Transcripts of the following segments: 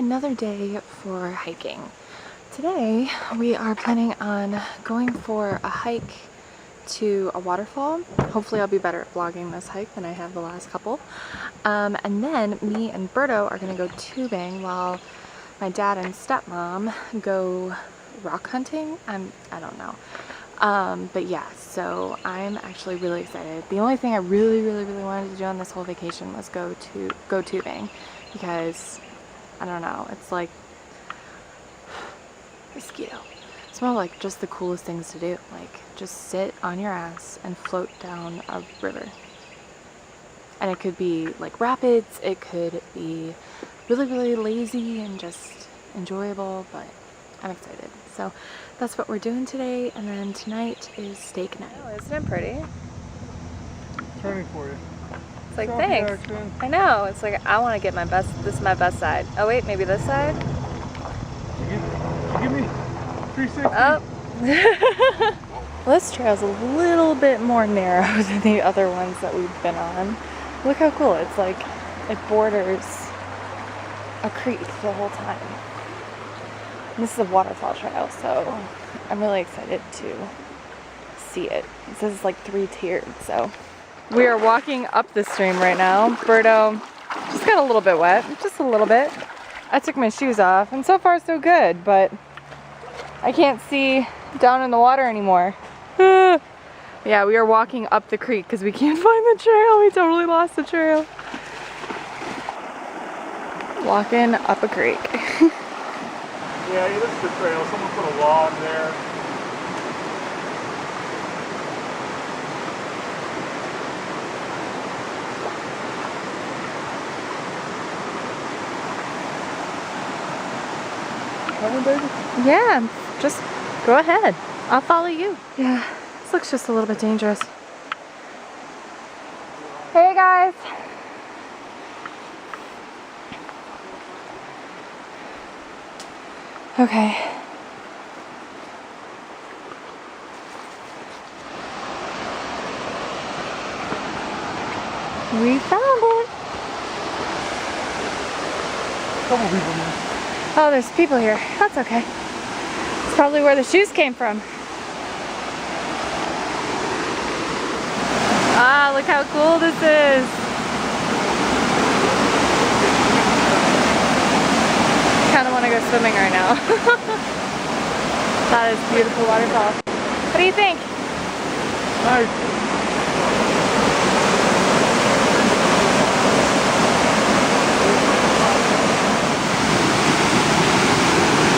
another day for hiking. Today we are planning on going for a hike to a waterfall. Hopefully I'll be better at vlogging this hike than I have the last couple. And then me and Berto are gonna go tubing while my dad and stepmom go rock hunting. I don't know. But yeah, so I'm actually really excited. The only thing I really wanted to do on this whole vacation was go tubing, because I don't know, it's like mosquito. It's more like just the coolest things to do. Like just sit on your ass and float down a river. And it could be like rapids, it could be really lazy and just enjoyable, but I'm excited. So that's what we're doing today, and then tonight is steak night. Oh, isn't it pretty? Turning for you. It's like, thanks. I know. It's like, I want to get my best. This is my best side. Oh wait, maybe this side? Give me 360. Oh. This trail's a little bit more narrow than the other ones that we've been on. Look how cool. It's like, it borders a creek the whole time. And this is a waterfall trail, so I'm really excited to see it. It says it's like 3-tiered, so. We are walking up the stream right now. Berto just got a little bit wet, just a little bit. I took my shoes off, and so far so good, but I can't see down in the water anymore. Yeah, we are walking up the creek because we can't find the trail. We totally lost the trail. Walking up a creek. Yeah, this is the trail. Someone put a log there. Coming, baby? Yeah, just go ahead. I'll follow you. Yeah, this looks just a little bit dangerous. Hey guys. Okay. We found it. Couple people here. Oh, there's people here. That's okay. It's probably where the shoes came from. Ah, look how cool this is. I kind of want to go swimming right now. That is a beautiful waterfall. What do you think? Nice.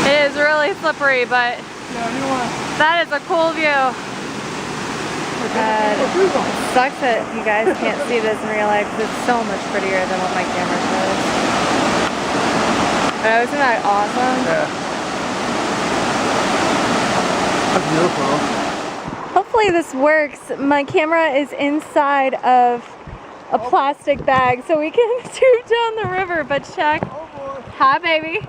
It is really slippery, but that is a cool view. Sucks that you guys can't see this in real life because it's so much prettier than what my camera shows. Oh, isn't that awesome? Yeah. That's beautiful. Hopefully this works. My camera is inside of a plastic bag so we can tube down the river, but check. Oh boy. Hi, baby.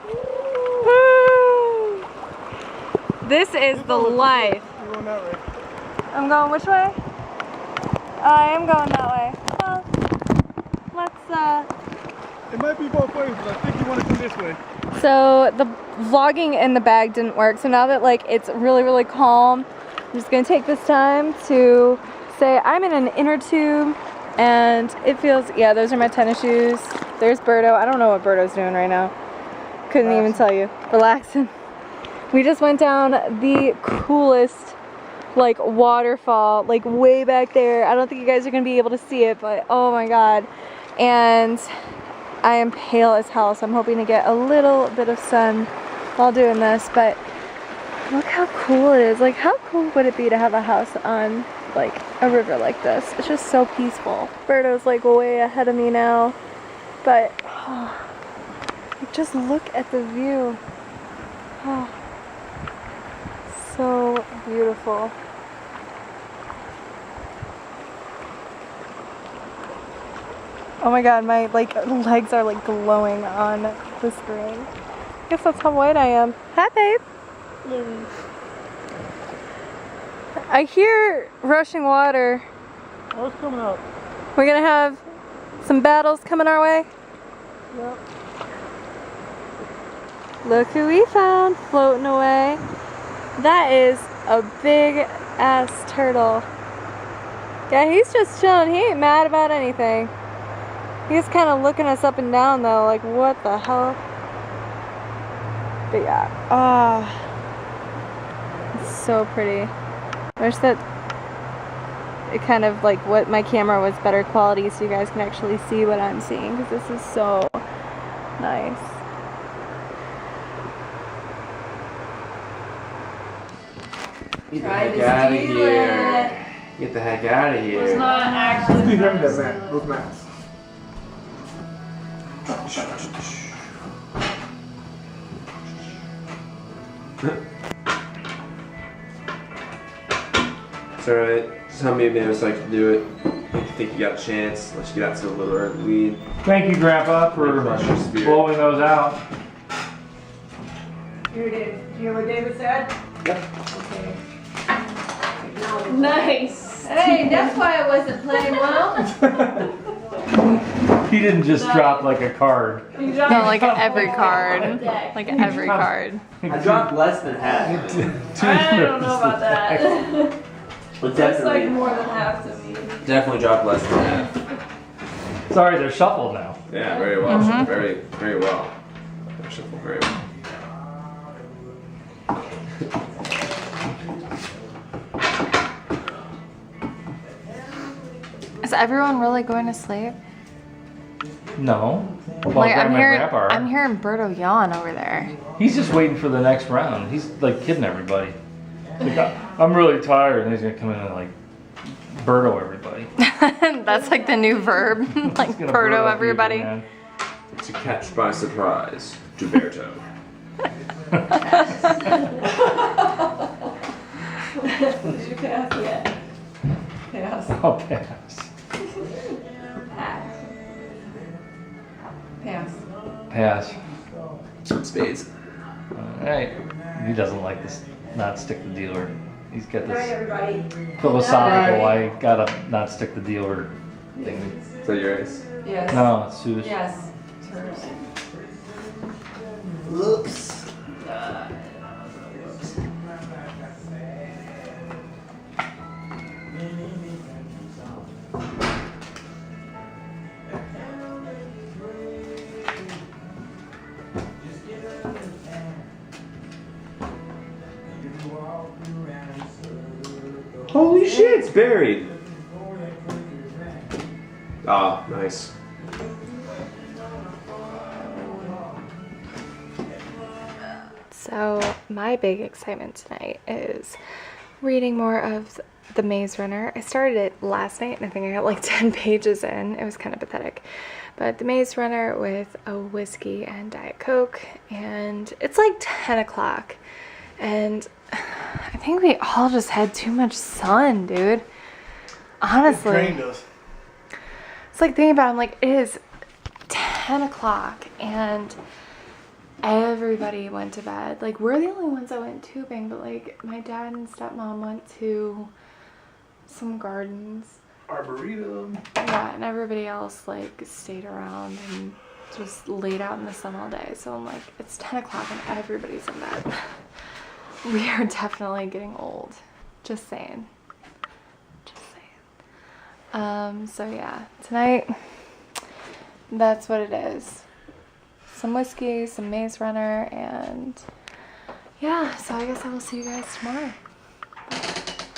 Woo. This is the life. You're going that way. I'm going which way? I am going that way. Well, let's It might be both ways, but I think you want to come this way. So the vlogging in the bag didn't work. So now that like it's really calm, I'm just gonna take this time to say I'm in an inner tube and it feels, yeah, those are my tennis shoes. There's Berto. I don't know what Berto's doing right now. Couldn't even tell you. Relaxing. We just went down the coolest like waterfall, like way back there. I don't think you guys are gonna be able to see it, but oh my god. And I am pale as hell, so I'm hoping to get a little bit of sun while doing this, but look how cool it is. Like, how cool would it be to have a house on like a river like this? It's just so peaceful. Berto's like way ahead of me now, but oh, just look at the view. Oh, so beautiful. Oh my god, my like legs are like glowing on the screen. I guess that's how white I am. Hi, babe. I hear rushing water. Oh, it's coming up. We're gonna have some battles coming our way. Yep. Look who we found floating away. That is a big ass turtle. Yeah, he's just chilling. He ain't mad about anything. He's kind of looking us up and down though, like what the hell? But yeah, it's so pretty. I wish that it kind of like what my camera was better quality so you guys can actually see what I'm seeing, because this is so nice. Get the heck out of here. Get the heck out of here. It's not actually. Give him that mat. Those mats. It's alright. Some of you like to do it. If you think you got a chance, let's get out to a little early lead. Thank you, Grandpa, for blowing those out. You hear what David said? Yep. Okay. Nice. Hey, that's why I wasn't playing well. He didn't just drop like a card. No, like every card. Like every card. I dropped less than half. I don't know about that. But That's like definitely, more than half to me. definitely dropped less than half. Sorry, they're shuffled now. Yeah, very well. Very, very well. They're shuffled very well. Is everyone really going to sleep? No. Well, Like Grandma and Grandpa are. I'm hearing Berto yawn over there. He's just waiting for the next round. He's like kidding everybody. Like, I'm really tired, and he's gonna come in and like Berto everybody. That's like the new verb. Like He's gonna Berto people, everybody. man. To catch by surprise, Gilberto. Did you pass yet? Pass. I'll pass. Pass. Pass. Spades. Alright. He doesn't like this not stick the dealer. He's got Good night, this everybody. philosophical, I gotta not stick the dealer thing. Is that your ace? Yes. No, it's Sue's. Yes. It's hers. Oops. Holy shit, it's buried. Ah, nice. So my big excitement tonight is reading more of The Maze Runner. I started it last night and I think I got like 10 pages in. It was kind of pathetic. But The Maze Runner with a whiskey and Diet Coke, and it's like 10 o'clock. And I think we all just had too much sun, dude. Honestly. It's like thinking about it, I'm like, it is 10 o'clock and everybody went to bed. Like, we're the only ones that went tubing, but like my dad and stepmom went to some gardens. Arboretum. Yeah, and everybody else like stayed around and just laid out in the sun all day. So I'm like, it's 10 o'clock and everybody's in bed. We are definitely getting old. Just saying. Just saying. So yeah, tonight, that's what it is. Some whiskey, some Maze Runner, and yeah, so I guess I will see you guys tomorrow.